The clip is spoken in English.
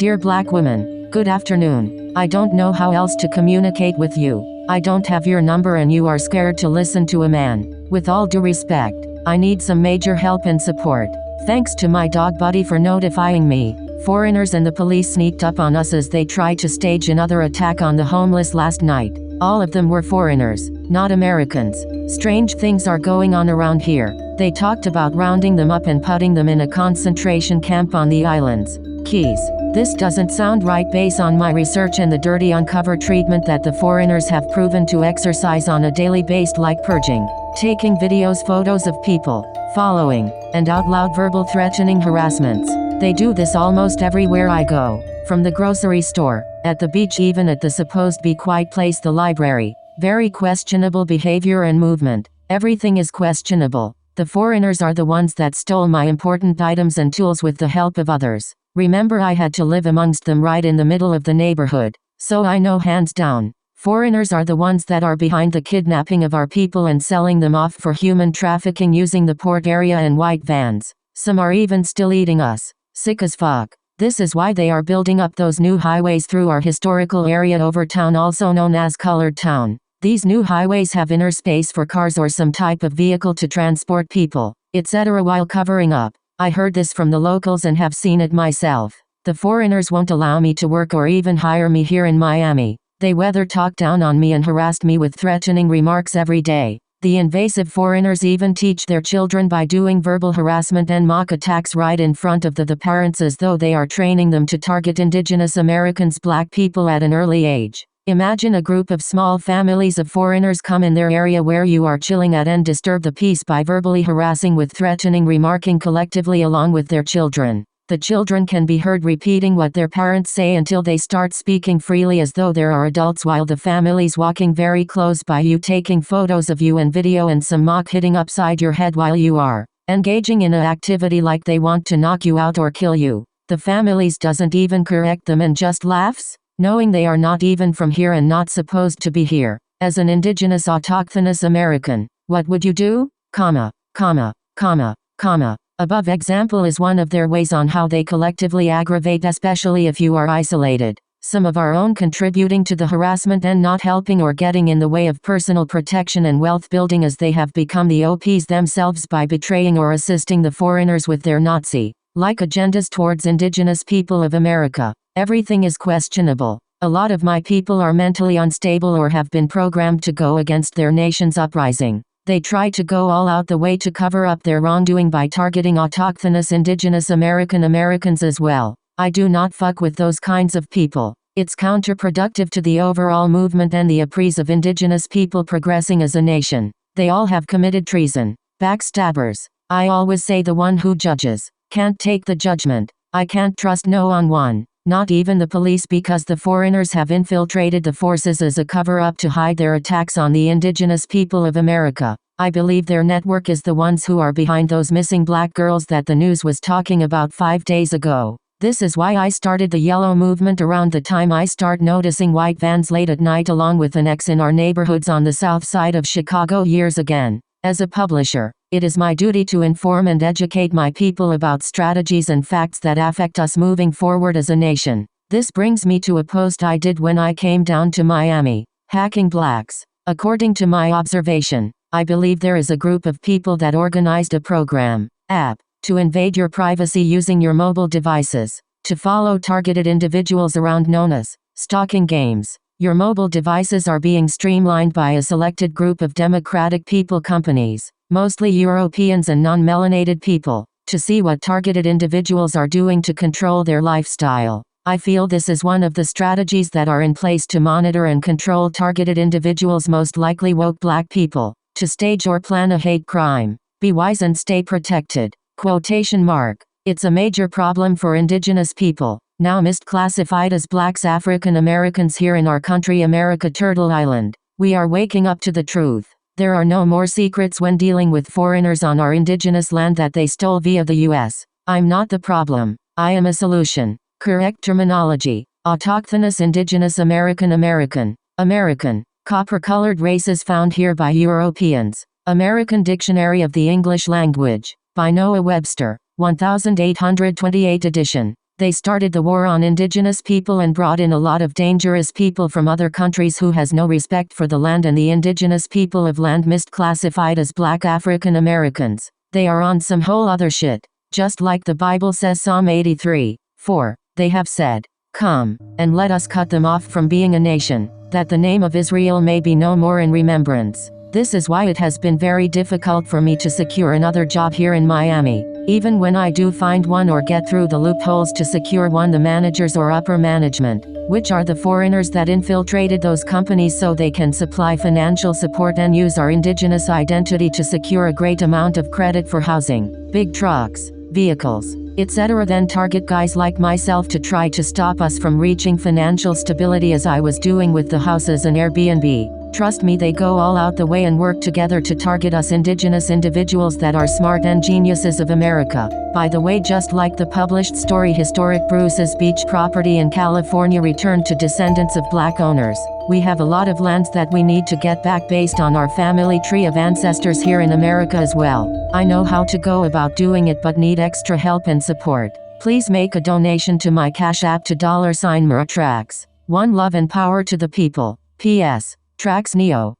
Dear Black woman, good afternoon. I don't know how else to communicate with you. I don't have your number and you are scared to listen to a man. With all due respect, I need some major help and support. Thanks to my dog buddy for notifying me. Foreigners and the police sneaked up on us as they tried to stage another attack on the homeless last night. All of them were foreigners, not Americans. Strange things are going on around here. They talked about rounding them up and putting them in a concentration camp on the islands. Keys. This doesn't sound right based on my research and the dirty uncover treatment that the foreigners have proven to exercise on a daily basis, like purging, taking videos, photos of people, following, and out loud verbal threatening harassments. They do this almost everywhere I go. From the grocery store, at the beach, even at the supposed be quiet place, the library. Very questionable behavior and movement. Everything is questionable. The foreigners are the ones that stole my important items and tools with the help of others. Remember, I had to live amongst them right in the middle of the neighborhood. So I know hands down, foreigners are the ones that are behind the kidnapping of our people and selling them off for human trafficking using the port area and white vans. Some are even still eating us. Sick as fuck. This is why they are building up those new highways through our historical area over town, also known as Colored Town. These new highways have inner space for cars or some type of vehicle to transport people, etc. while covering up. I heard this from the locals and have seen it myself. The foreigners won't allow me to work or even hire me here in Miami. They weather talk down on me and harassed me with threatening remarks every day. The invasive foreigners even teach their children by doing verbal harassment and mock attacks right in front of the parents, as though they are training them to target indigenous Americans, black people, at an early age. Imagine a group of small families of foreigners come in their area where you are chilling at and disturb the peace by verbally harassing with threatening remarking collectively along with their children. The children can be heard repeating what their parents say until they start speaking freely as though there are adults, while the families walking very close by you, taking photos of you and video, and some mock hitting upside your head while you are engaging in an activity like they want to knock you out or kill you. The families doesn't even correct them and just laughs, knowing they are not even from here and not supposed to be here. As an indigenous autochthonous American, what would you do? Above example is one of their ways on how they collectively aggravate, especially if you are isolated. Some of our own contributing to the harassment and not helping or getting in the way of personal protection and wealth building, as they have become the OPs themselves by betraying or assisting the foreigners with their Nazi-like agendas towards indigenous people of America. Everything is questionable. A lot of my people are mentally unstable or have been programmed to go against their nation's uprising. They try to go all out the way to cover up their wrongdoing by targeting autochthonous indigenous Americans as well. I do not fuck with those kinds of people. It's counterproductive to the overall movement and the appease of indigenous people progressing as a nation. They all have committed treason. Backstabbers. I always say the one who judges can't take the judgment. I can't trust no one. Not even the police, because the foreigners have infiltrated the forces as a cover-up to hide their attacks on the indigenous people of America. I believe their network is the ones who are behind those missing black girls that the news was talking about 5 days ago. This is why I started the Yellow Movement around the time I start noticing white vans late at night along with an X in our neighborhoods on the south side of Chicago years again. As a publisher, it is my duty to inform and educate my people about strategies and facts that affect us moving forward as a nation. This brings me to a post I did when I came down to Miami. Hacking blacks. According to my observation, I believe there is a group of people that organized a program, app, to invade your privacy using your mobile devices, to follow targeted individuals around, known as stalking games. Your mobile devices are being streamlined by a selected group of democratic people companies, mostly Europeans and non-melanated people, to see what targeted individuals are doing to control their lifestyle. I feel this is one of the strategies that are in place to monitor and control targeted individuals, most likely woke black people, to stage or plan a hate crime. Be wise and stay protected. Quotation mark. It's a major problem for indigenous people, now misclassified as blacks, African Americans here in our country, America, Turtle Island. We are waking up to the truth. There are no more secrets when dealing with foreigners on our indigenous land that they stole via the US. I'm not the problem. I am a solution. Correct terminology. Autochthonous indigenous American. Copper-colored races found here by Europeans. American Dictionary of the English Language. By Noah Webster. 1828 edition. They started the war on indigenous people and brought in a lot of dangerous people from other countries who has no respect for the land and the indigenous people of land misclassified as black African Americans. They are on some whole other shit. Just like the Bible says Psalm 83:4, they have said, "Come, and let us cut them off from being a nation, that the name of Israel may be no more in remembrance." This is why it has been very difficult for me to secure another job here in Miami. Even when I do find one or get through the loopholes to secure one, the managers or upper management, which are the foreigners that infiltrated those companies so they can supply financial support and use our indigenous identity to secure a great amount of credit for housing, big trucks, vehicles, etc., then target guys like myself to try to stop us from reaching financial stability as I was doing with the houses and Airbnb. Trust me, they go all out the way and work together to target us indigenous individuals that are smart and geniuses of America. By the way, just like the published story Historic Bruce's Beach property in California returned to descendants of black owners, we have a lot of lands that we need to get back based on our family tree of ancestors here in America as well. I know how to go about doing it but need extra help and support. Please make a donation to my Cash App to $Muratrax. One love and power to the people. P.S. Trax Neo.